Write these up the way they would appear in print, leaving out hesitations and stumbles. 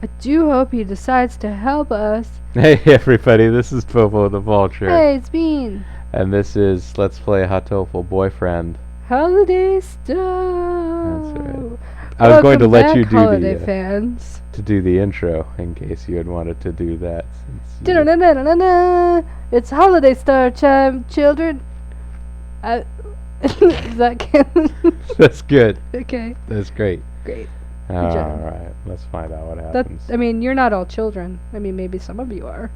I do hope he decides to help us. Hey everybody, this is Popo the Vulture. Hey, it's Bean. And this is Let's Play Hatoful Boyfriend. Holiday That's right. stuff. I was going to Welcome let back, you do holiday the fans. intro in case you had wanted to do that. Da-da-da-da-da-da. It's holiday star time, children. Is that canon? That's good. Okay, That's great. great. All job. right, let's find out what That happens. I mean, you're not all children. I mean, maybe some of you are.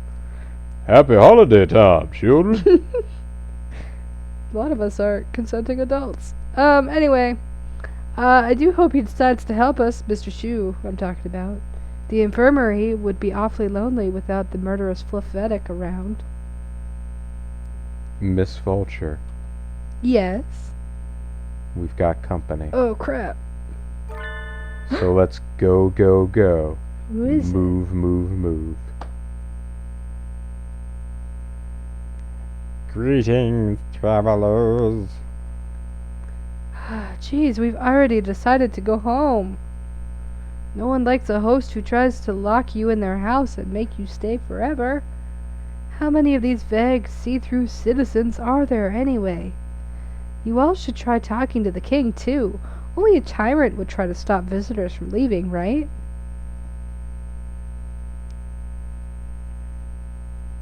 Happy holiday time, children. A lot of us are consenting adults. Anyway, I do hope he decides to help us, Mr. Shu, I'm talking about. The infirmary would be awfully lonely without the murderous Fluffetic around. Miss Vulture, Yes. we've got company. Oh, crap. So let's go, go, go. Who is Move, move, move. Greetings, travelers. it? Jeez, we've already decided to go home. No one likes a host who tries to lock you in their house and make you stay forever. How many of these vague, see-through citizens are there anyway? You all should try talking to the king, too. Only a tyrant would try to stop visitors from leaving, right?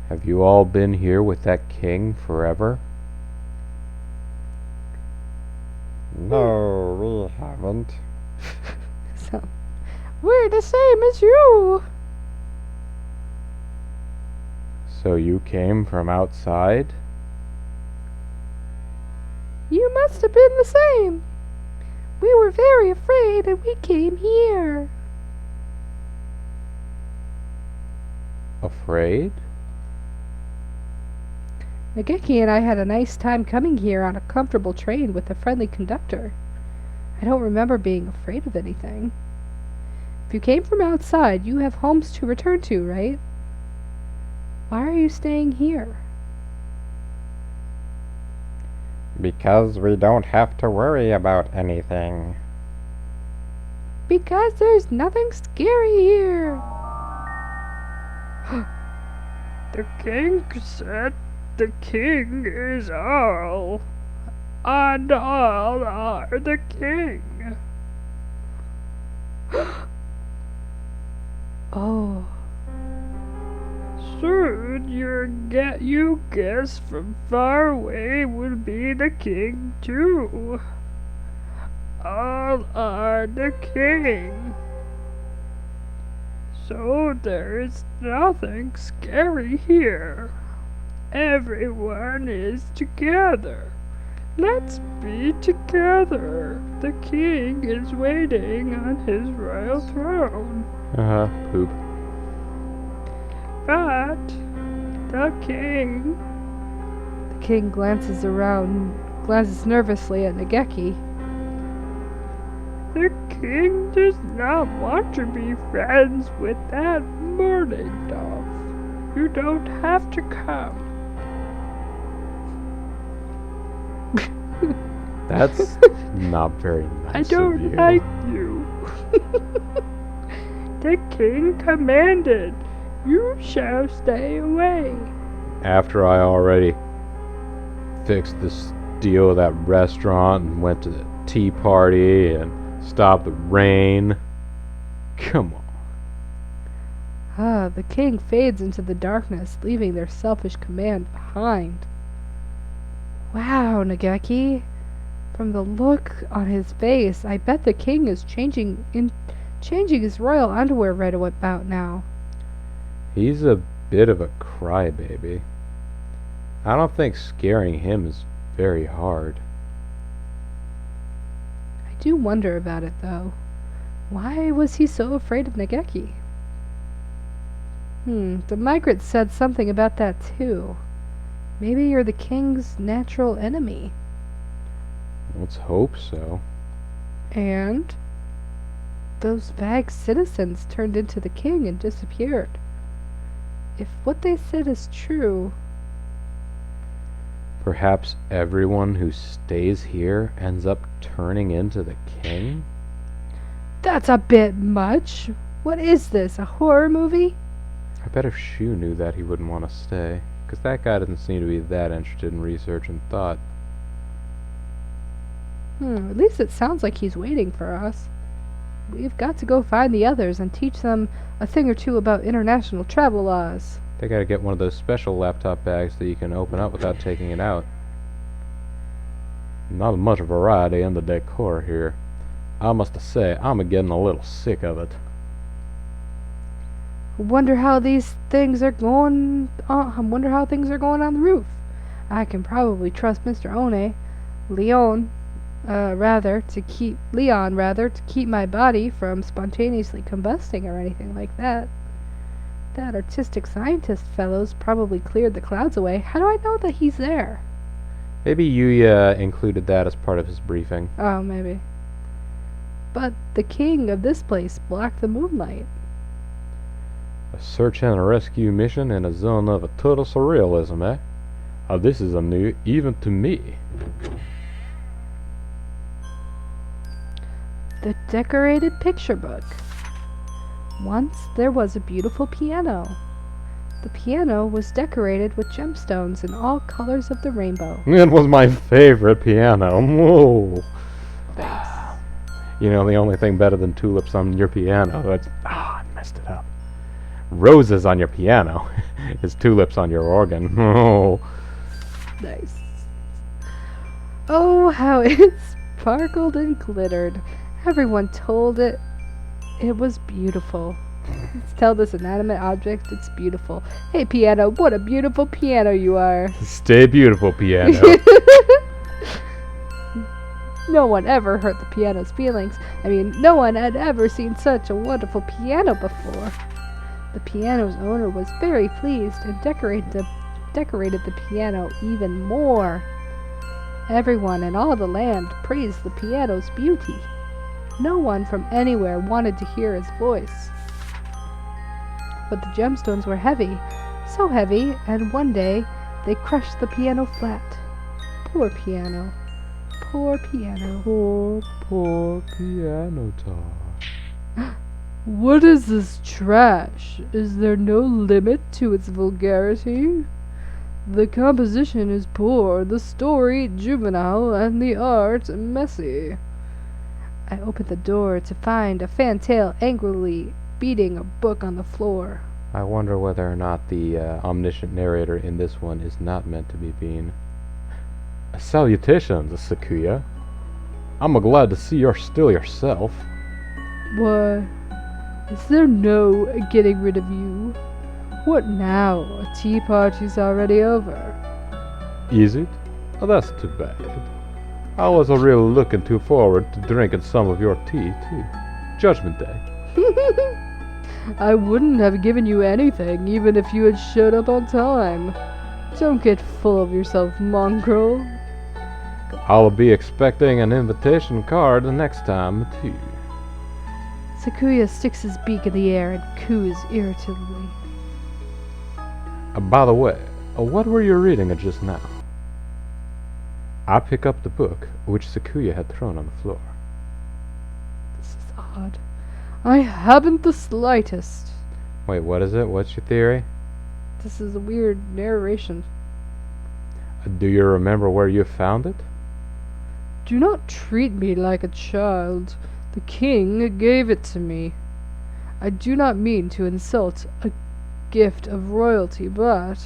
Have you all been here with that king forever? No, we haven't. So, we're the same as you. So you came from outside? You must have been the same. We were very afraid and we came here. Afraid? Nageki and I had a nice time coming here on a comfortable train with a friendly conductor. I don't remember being afraid of anything. If you came from outside, you have homes to return to, right? Why are you staying here? Because we don't have to worry about anything. Because there's nothing scary here. The king said the king is all, and all are the king. Oh. Soon you guess from far away will be the king too. All are the king. So there is nothing scary here. Everyone is together. Let's be together. The king is waiting on his royal throne. Poop. But the king glances nervously at Nageki. The king does not want to be friends with that morning dove. You don't have to come. That's not very nice I of don't you. like you. The king commanded, you shall stay away. After I already fixed this deal with that restaurant and went to the tea party and stopped the rain. Come on. The king fades into the darkness, leaving their selfish command behind. Wow, Nageki. From the look on his face, I bet the king is changing his royal underwear right about now. He's a bit of a crybaby. I don't think scaring him is very hard. I do wonder about it, though. Why was he so afraid of Nageki? The migrant said something about that, too. Maybe you're the king's natural enemy. Let's hope so. And those vague citizens turned into the king and disappeared. If what they said is true... Perhaps everyone who stays here ends up turning into the king? That's a bit much. What is this, a horror movie? I bet if Shu knew that, he wouldn't want to stay. 'Cause that guy doesn't seem to be that interested in research and thought. At least it sounds like he's waiting for us. We've got to go find the others and teach them a thing or two about international travel laws. They gotta get one of those special laptop bags that you can open up without taking it out. Not much variety in the decor here. I must say, I'm getting a little sick of it. Wonder how these things are going on. I wonder how things are going on the roof. I can probably trust Mr. Leon, to keep my body from spontaneously combusting or anything like that. That artistic scientist fellow's probably cleared the clouds away. How do I know that he's there? Maybe Yuuya included that as part of his briefing. Oh, maybe. But the king of this place blocked the moonlight. A search and a rescue mission in a zone of a total surrealism, eh? This is a new even to me. The decorated picture book. Once there was a beautiful piano. The piano was decorated with gemstones in all colors of the rainbow. It was my favorite piano. Whoa. Thanks. You know, the only thing better than tulips on your piano, I messed it up. Roses on your piano is tulips on your organ. Oh. Nice. Oh, how it sparkled and glittered. Everyone told it was beautiful. Let's tell this inanimate object it's beautiful. Hey, piano, what a beautiful piano you are. Stay beautiful, piano. No one ever hurt the piano's feelings. I mean, no one had ever seen such a wonderful piano before. The piano's owner was very pleased and decorated the piano even more. Everyone in all the land praised the piano's beauty. No one from anywhere wanted to hear his voice. But the gemstones were heavy, so heavy, and one day they crushed the piano flat. Poor piano. Poor piano. Poor piano talk. What is this trash? Is there no limit to its vulgarity? The composition is poor, the story juvenile, and the art messy. I opened the door to find a fantail angrily beating a book on the floor. I wonder whether or not the omniscient narrator in this one is not meant to be being. Salutations, Sakuya. I'm glad to see you're still yourself. Why, is there no getting rid of you? What now? A tea party's already over. Is it? Oh, that's too bad. I was really looking too forward to drinking some of your tea, too. Judgment Day. I wouldn't have given you anything, even if you had showed up on time. Don't get full of yourself, mongrel. I'll be expecting an invitation card the next time, too. Sakuya sticks his beak in the air and coos irritably. By the way, what were you reading just now? I pick up the book, which Sakuya had thrown on the floor. This is odd. I haven't the slightest. Wait, what is it? What's your theory? This is a weird narration. Do you remember where you found it? Do not treat me like a child. The king gave it to me. I do not mean to insult a gift of royalty, but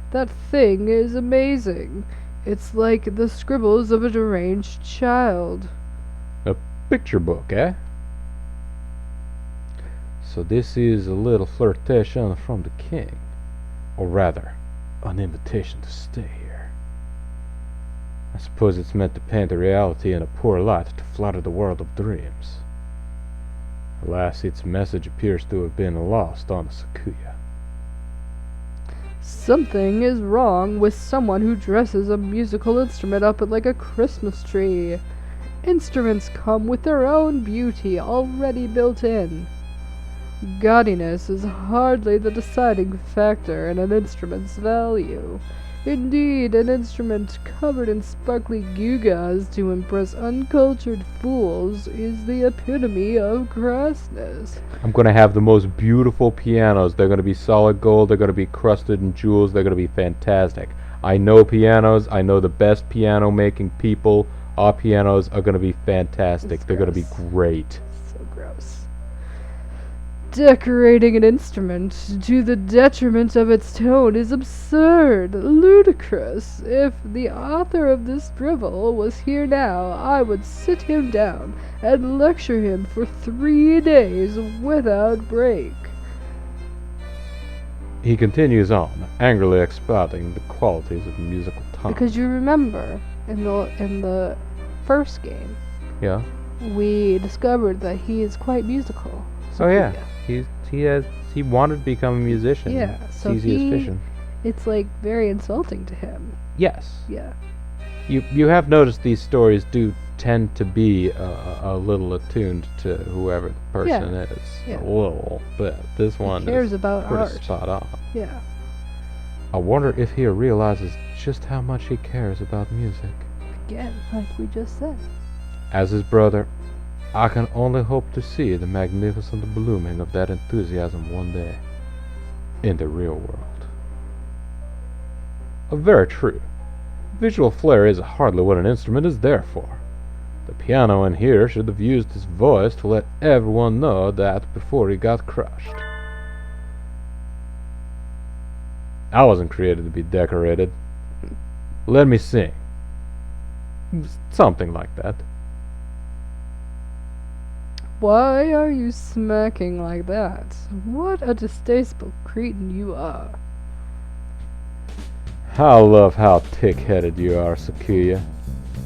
that thing is amazing. It's like the scribbles of a deranged child. A picture book, eh? So this is a little flirtation from the king. Or rather, an invitation to stay here. I suppose it's meant to paint the reality in a poor light to flatter the world of dreams. Alas, its message appears to have been lost on Sakuya. Something is wrong with someone who dresses a musical instrument up like a Christmas tree. Instruments come with their own beauty already built in. Gaudiness is hardly the deciding factor in an instrument's value. Indeed, an instrument covered in sparkly gewgaws to impress uncultured fools is the epitome of crassness. I'm gonna have the most beautiful pianos. They're gonna be solid gold. They're gonna be crusted in jewels. They're gonna be fantastic. I know pianos. I know the best piano making people. Our pianos are gonna be fantastic. It's They're gonna be gross. great. So gross. Decorating an instrument to the detriment of its tone is absurd, ludicrous. If the author of this drivel was here now, I would sit him down and lecture him for 3 days without break. He continues on, angrily expounding the qualities of musical tone. Because you remember, in the first game, Yeah. we discovered that he is quite musical. Oh yeah. He wanted to become a musician. Yeah, It's so easy as he- fishing. It's like very insulting to him. Yes. Yeah. You have noticed these stories do tend to be a little attuned to whoever the person is. Yeah. A little bit. This one cares is about pretty art. spot on. Yeah. I wonder if he realizes just how much he cares about music. Again, like we just said. As his brother, I can only hope to see the magnificent blooming of that enthusiasm one day in the real world. Very true. Visual flair is hardly what an instrument is there for. The piano in here should have used his voice to let everyone know that before he got crushed. I wasn't created to be decorated. Let me sing. Something like that. Why are you smacking like that? What a distasteful cretin you are. I love how thick-headed you are, Sakuya.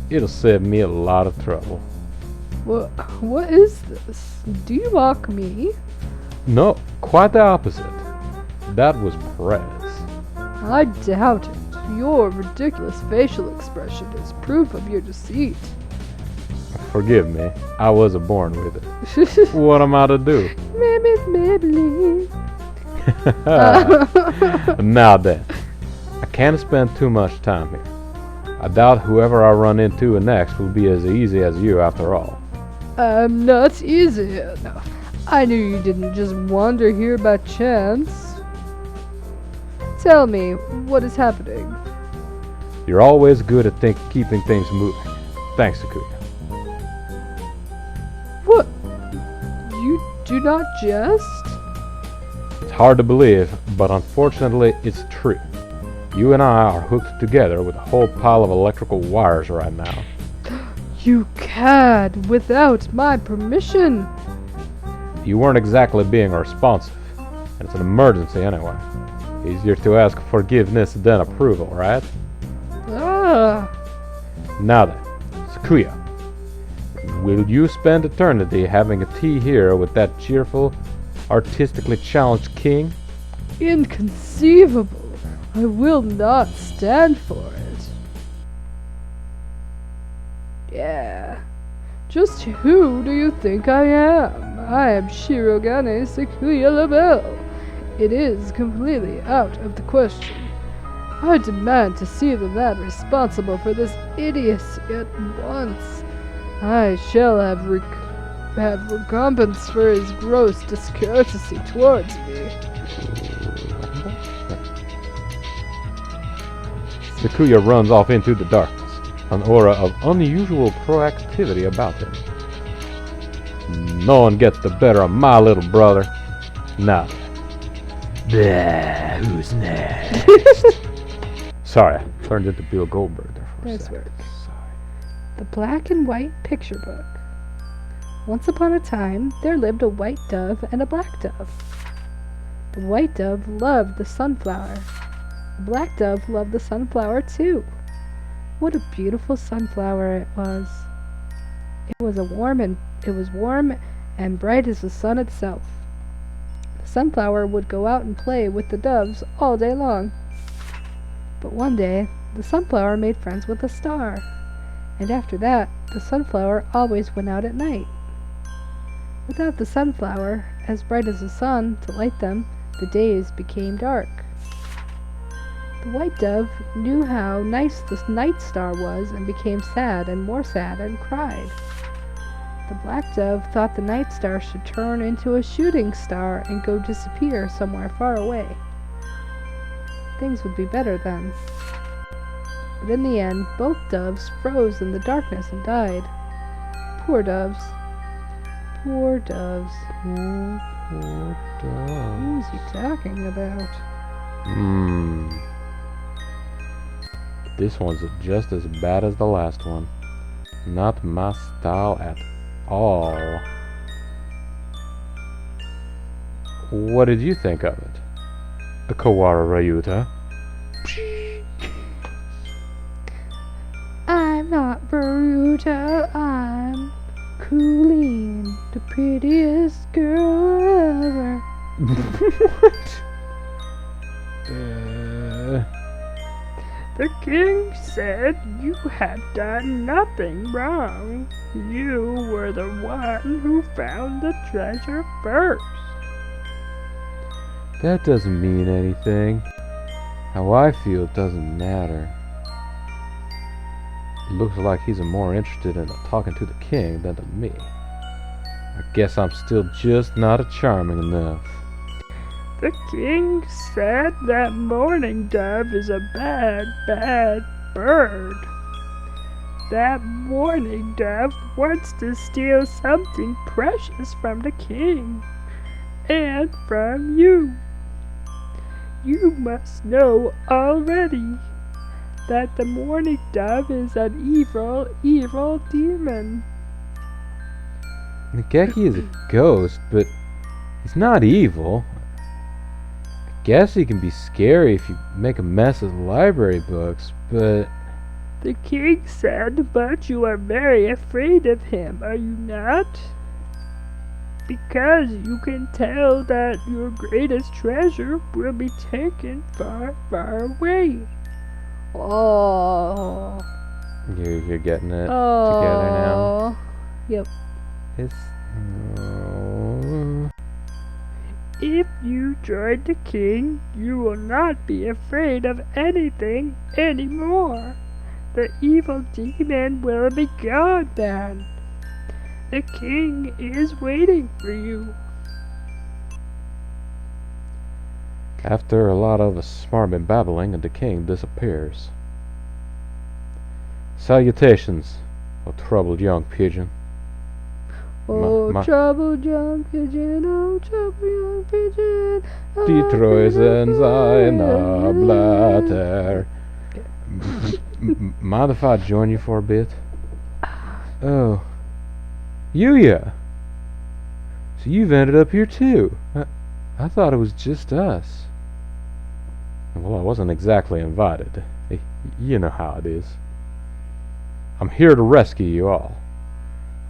It'll save me a lot of trouble. What is this? Do you mock me? No, quite the opposite. That was praise. I doubt it. Your ridiculous facial expression is proof of your deceit. Forgive me, I wasn't born with it. What am I to do? Maybelline. Now then, I can't spend too much time here. I doubt whoever I run into next will be as easy as you after all. I'm not easy. No, I knew you didn't just wander here by chance. Tell me, what is happening? You're always good at keeping things moving. Thanks, Sakuya. What? You do not jest? It's hard to believe, but unfortunately it's true. You and I are hooked together with a whole pile of electrical wires right now. You cad without my permission. You weren't exactly being responsive, and it's an emergency anyway. Easier to ask forgiveness than approval, right? Ah, Now then, Sakuya, will you spend eternity having a tea here with that cheerful, artistically challenged king? inconceivable. I will not stand for it. Yeah. Just who do you think I am? I am Shirogane Sakuya Labelle. It is completely out of the question. I demand to see the man responsible for this idiocy at once. I shall have recompense for his gross discourtesy towards me. Sakuya runs off into the darkness, an aura of unusual proactivity about him. No one gets the better of my little brother. Now, who's next? Sorry, I turned into Bill Goldberg there for a Nice second. work. Sorry. The Black and White Picture Book. Once upon a time, there lived a white dove and a black dove. The white dove loved the sunflower. The black dove loved the sunflower too. What a beautiful sunflower it was. It was warm and bright as the sun itself. The sunflower would go out and play with the doves all day long. But one day, the sunflower made friends with a star, and after that, the sunflower always went out at night. Without the sunflower, as bright as the sun, to light them, the days became dark. The The white dove knew how nice the night star was and became sad and more sad and cried. The black dove thought the night star should turn into a shooting star and go disappear somewhere far away. Things would be better then. But in the end, both doves froze in the darkness and died. Poor doves. Poor doves. Poor dove. Who's he talking about? This one's just as bad as the last one. Not my style at all. What did you think of it? A Kawara Ryouta? I'm not Ryouta, I'm Colleen, the prettiest girl ever. What? The king said you had done nothing wrong. You were the one who found the treasure first. That doesn't mean anything. How I feel doesn't matter. It looks like he's more interested in talking to the king than to me. I guess I'm still just not charming enough. The king said that mourning dove is a bad, bad bird. That mourning dove wants to steal something precious from the king and from you. You must know already that the mourning dove is an evil, evil demon. Nageki is a ghost, but he's not evil. I guess he can be scary if you make a mess of the library books, but... The king said, but you are very afraid of him, are you not? Because you can tell that your greatest treasure will be taken far, far away. Oh. You're getting it together now? Yep. It's... If you join the king, you will not be afraid of anything anymore. The evil demon will be gone then. The king is waiting for you. After a lot of smart and babbling, the king disappears. Salutations, O troubled young pigeon. Oh, troubled young pigeon, oh, troubled young pigeon. Die Treusen seiner Blätter. Mind if I join you for a bit? Oh. Yuuya! So you've ended up here too. I thought it was just us. Well, I wasn't exactly invited. You know how it is. I'm here to rescue you all.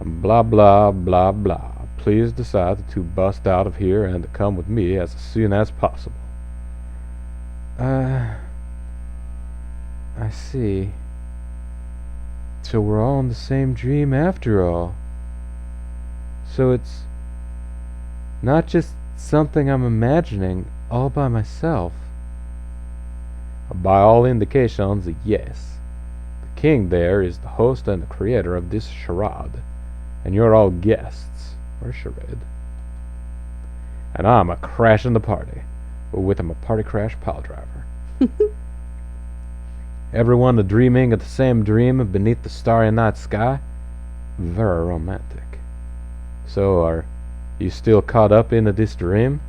Blah blah blah blah. Please decide to bust out of here and to come with me as soon as possible. I see. So we're all in the same dream after all. So it's not just something I'm imagining all by myself. By all indications, yes. The king there is the host and the creator of this charade, and you're all guests, or charade. And I'm a crashing the party, with him a party crash pile driver. Everyone dreaming of the same dream beneath the starry night sky? Very romantic. So, are you still caught up into this dream?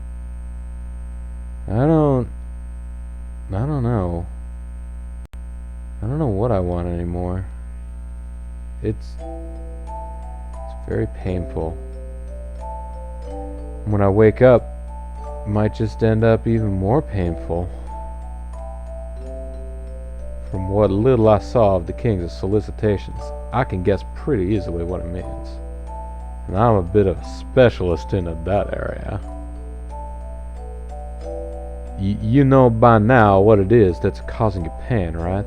I don't know. I don't know what I want anymore. It's very painful. When I wake up, it might just end up even more painful. From what little I saw of the king's solicitations, I can guess pretty easily what it means. And I'm a bit of a specialist in that area. You know by now what it is that's causing you pain, right?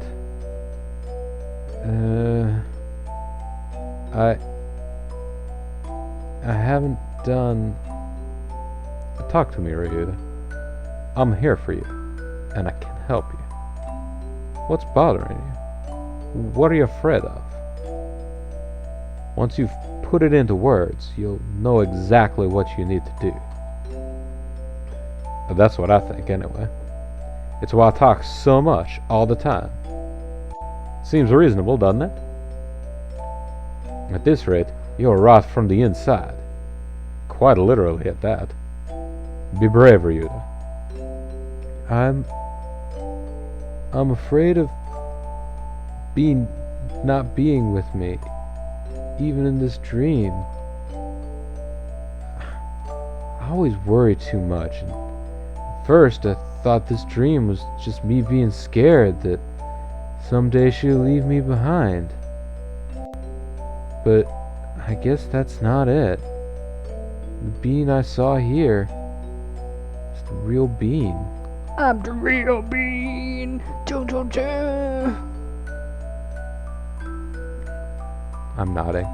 I haven't done... Talk to me, Ryouta. I'm here for you, and I can help you. What's bothering you? What are you afraid of? Once you've put it into words, you'll know exactly what you need to do. That's what I think, anyway. It's why I talk so much, all the time. Seems reasonable, doesn't it? At this rate, you're rot from the inside. Quite literally, at that. Be brave, Ryouta. I'm afraid of not being with me, even in this dream. I always worry too much. And at first, I thought this dream was just me being scared that someday she'll leave me behind. But I guess that's not it. The being I saw here is the real being. I'm the real bean. Choo choo choo. I'm nodding.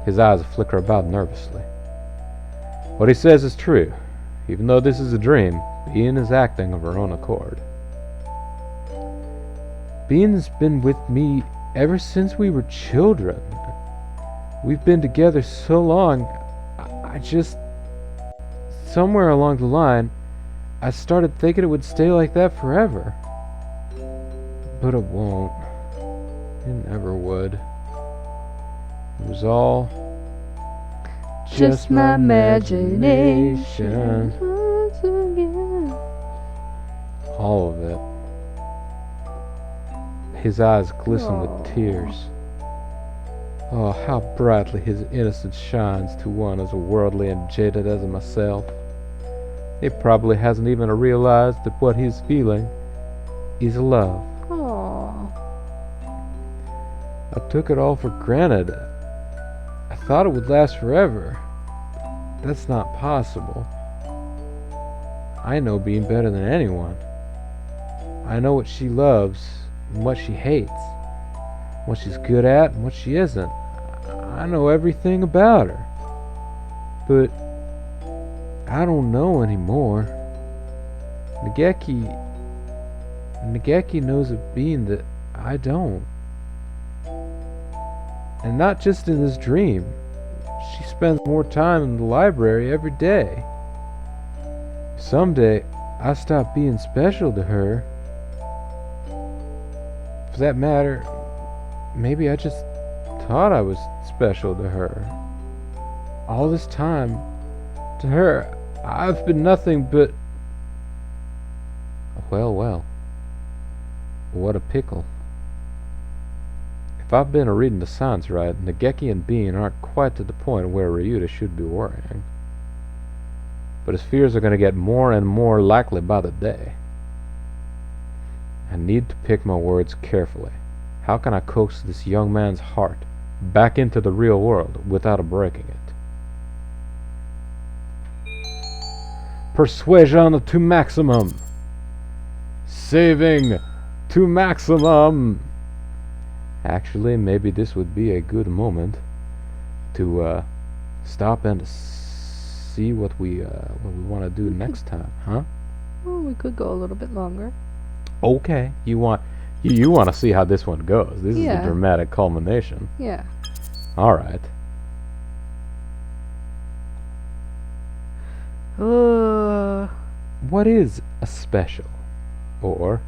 His eyes flicker about nervously. What he says is true. Even though this is a dream, Bean is acting of her own accord. Bean's been with me ever since we were children. We've been together so long, I just... Somewhere along the line, I started thinking it would stay like that forever. But it won't. It never would. It was all just my imagination. All of it. His eyes glisten with tears. Oh, how brightly his innocence shines to one as worldly and jaded as myself. He probably hasn't even realized that what he's feeling is love. Aww. I took it all for granted. I thought it would last forever. That's not possible. I know Bean better than anyone. I know what she loves and what she hates, what she's good at and what she isn't. I know everything about her. But I don't know anymore. Nageki knows a Bean that I don't. And not just in this dream. She spends more time in the library every day. Someday, I stop being special to her. For that matter, maybe I just thought I was special to her. All this time, to her, I've been nothing but... Well. What a pickle. If I've been reading the signs right, Nageki and Bean aren't quite to the point where Ryouta should be worrying. But his fears are going to get more and more likely by the day. I need to pick my words carefully. How can I coax this young man's heart back into the real world without breaking it? Persuasion to maximum. Saving to maximum. Actually, maybe this would be a good moment to stop and see what we want to do next time, huh? Well, we could go a little bit longer. Okay, you want to see how this one goes. This is Yeah. the dramatic culmination. Yeah. All right. What is a special? Or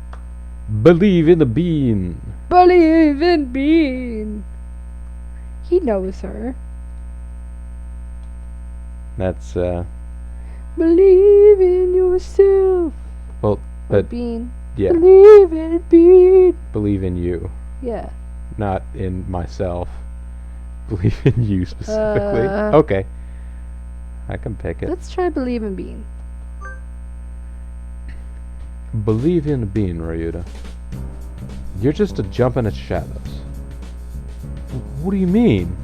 believe in the bean? Believe in Bean. He knows her. That's Believe in yourself. well, but Bean. yeah, Believe in Bean. believe in you, Yeah. not in myself. Believe in you specifically. Uh. Okay, I can pick it. Let's try Believe in Bean. Believe in the bean, Ryouta. You're just a jump in its shadows. What do you mean?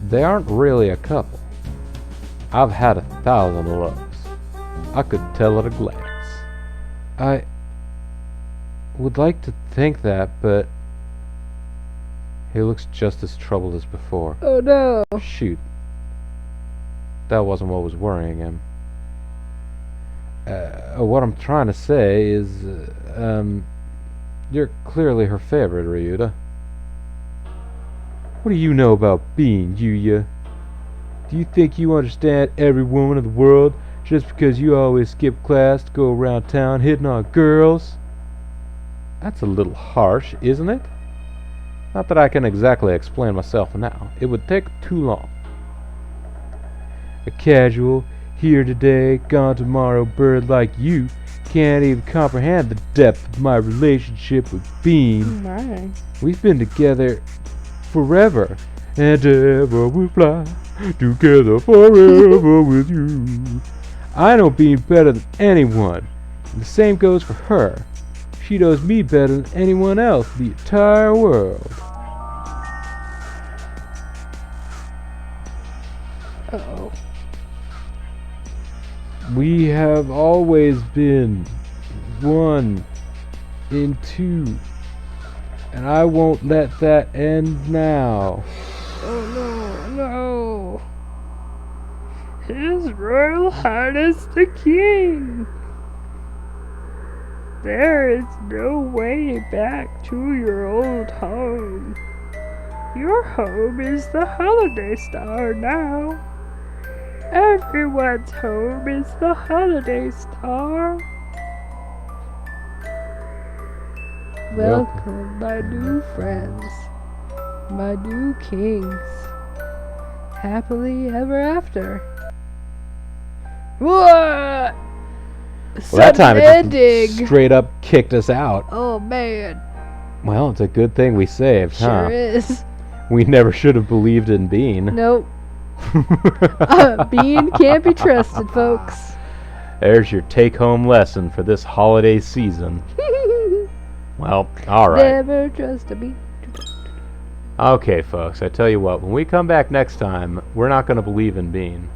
They aren't really a couple. I've had 1,000 loves. I could tell at a glance. I would like to think that, but he looks just as troubled as before. Oh no. Shoot. That wasn't what was worrying him. What I'm trying to say is, you're clearly her favorite, Ryouta. What do you know about being Yuuya? Do you think you understand every woman of the world just because you always skip class to go around town hitting on girls? That's a little harsh, isn't it? Not that I can exactly explain myself now. It would take too long. A casual, here today, gone tomorrow bird like you can't even comprehend the depth of my relationship with Bean. My. We've been together forever, and ever will fly together forever with you. I know Bean better than anyone, and the same goes for her. She knows me better than anyone else in the entire world. Uh-oh. We have always been one in two, and I won't let that end now. Oh no, no. His Royal Highness the King. There is no way back to your old home. Your home is the Holiday Star now. Everyone's home is the Holiday Star. Welcome, my new friends, my new kings. Happily ever after. What? Well, that time it ending. just straight up kicked us out. Oh man, Well, it's a good thing we saved, sure is. We never should have believed in Bean. Nope. Bean can't be trusted, folks. There's your take-home lesson for this holiday season. Well, alright. Never trust a bean. Okay, folks, I tell you what, when we come back next time, we're not going to believe in Bean.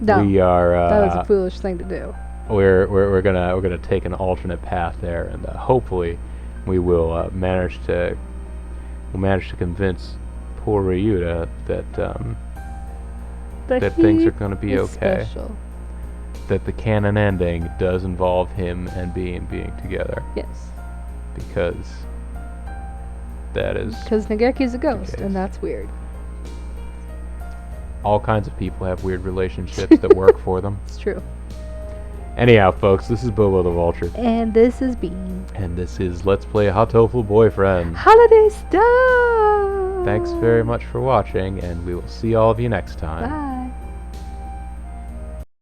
No, We are, that was a foolish thing to do. we're gonna take an alternate path there, and hopefully we will manage to convince poor Ryouta that things are gonna be is okay. Special. That the canon ending does involve him and being together, Yes, because that is because Nageki's a ghost, case. and that's weird. all kinds of people have weird relationships that work for them. It's true. Anyhow, folks, this is Bobo the Vulture, And this is Bean. and this is Let's Play Hatoful Boyfriend. Holiday Star! Thanks very much for watching, and we will see all of you next time. Bye.